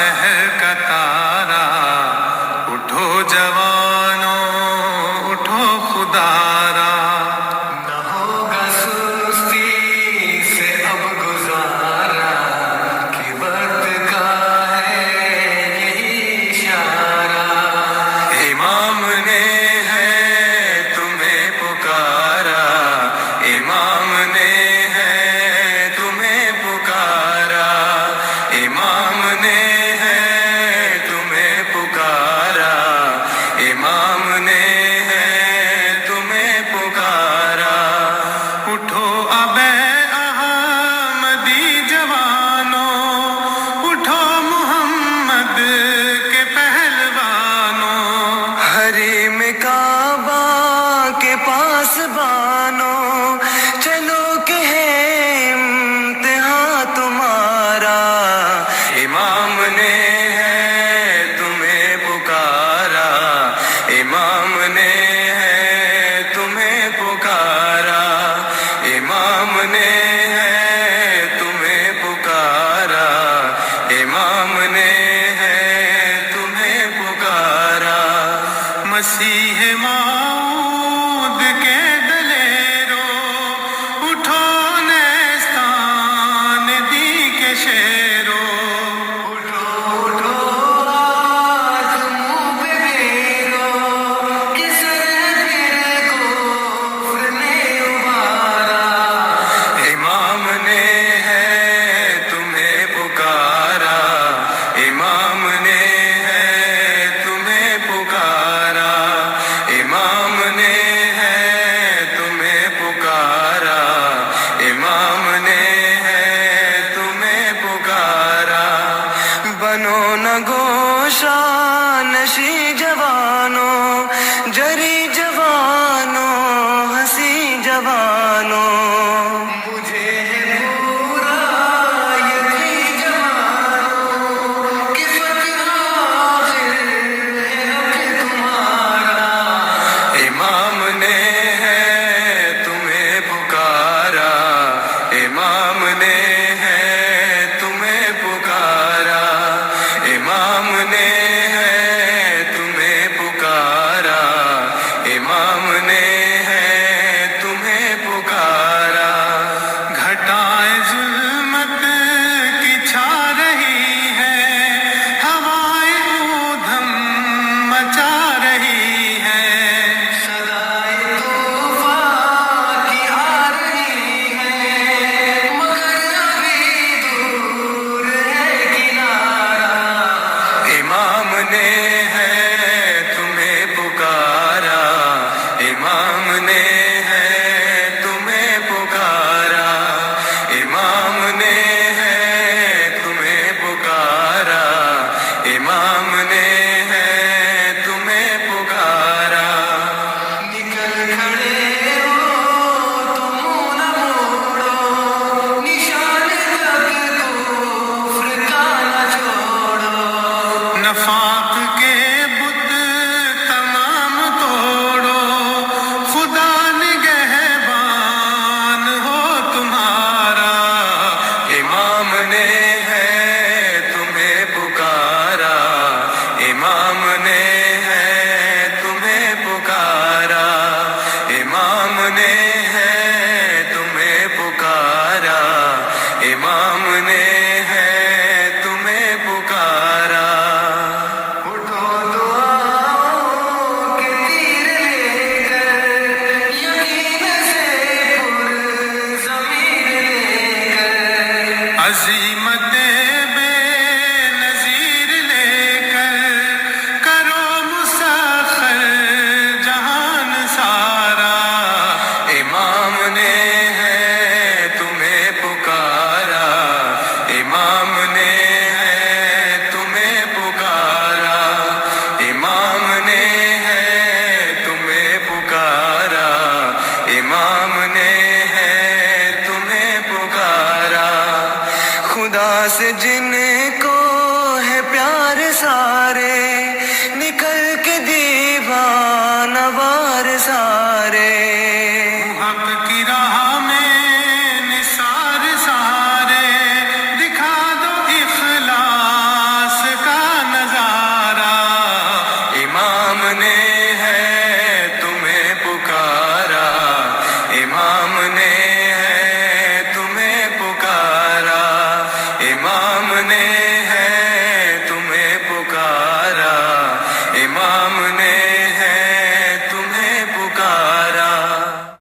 शहर का तारा, उठो जवानों उठो खुदारा। न होगा सुस्ती से अब गुजारा, कि वक्त का है यही इशारा। इमाम ने है तुम्हें पुकारा, इमाम ने है तुम्हें पुकारा, इमाम ने है तुम्हें पुकारा, इमाम ने है तुम्हें पुकारा। उठो अबे अहमदी जवानों, उठो मुहम्मद के पहलवानों। हरीम काबा के पास बानो, चलो के है इम्तिहान तुम्हारा। इमाम ने है तुम्हें पुकारा, इमाम ने है तुम्हें पुकारा, इमाम ने है तुम्हें पुकारा, इमाम ने है तुम्हें पुकारा। मसीह मौद के दलेरो, उठो नेस्तान दी के शेरो। उठो उठो हाथ मुंह पे फेरो, किस फिर कुफ्र ने उबारा। इमाम ने है तुम्हें पुकारा, इमाम ने है तुम्हें पुकारा, इमाम ने है तुम्हें पुकारा, इमाम ने है तुम्हें पुकारा। बनो न गोशा नशी जवानों, जरी जवानों हंसी जवानों। मुझे है पूरा यकीन जवानों, कि फतह आखिर है हक तुम्हारा। इमाम ने है तुम्हें पुकारा, इमाम ने है तुम्हें पुकारा, इमाम ने है तुम्हें पुकारा, इमाम ने है तुम्हें पुकारा। घटाएं जुल्मत की छा रही है, हवाएं ऊधम मचा रही है। सदाए तूफान की आ रही है, मगर अभी दूर है किनारा। इमाम ने है तुम्हें पुकारा, इमाम ने है तुम्हें पुकारा, इमाम ने है तुम्हें पुकारा, इमाम ने है तुम्हें पुकारा। निकल खड़े हो तुम न मोड़ो, निशान तक कुफ्र का न छोड़ो। नफाक के बुत तमाम तोड़ो, खुदा निगहबान हो तुम्हारा। इमाम ने है तुम्हें पुकारा, इमाम ने है तुम्हें पुकारा, इमाम ने है तुम्हें पुकारा, इमाम ने है तुम्हें पुकारा। उठो दुआओं के तीर लेकर, यकीन से पुरज़मीर लेकर। अज़ीमत बेनज़ीर लेकर, करो मुसख़्ख़र जहान सारा। इमाम ने है तुम्हें पुकारा, इमाम ने है तुम्हें पुकारा, इमाम ने है तुम्हें पुकारा, इमाम ने है तुम्हें पुकारा। खुदा से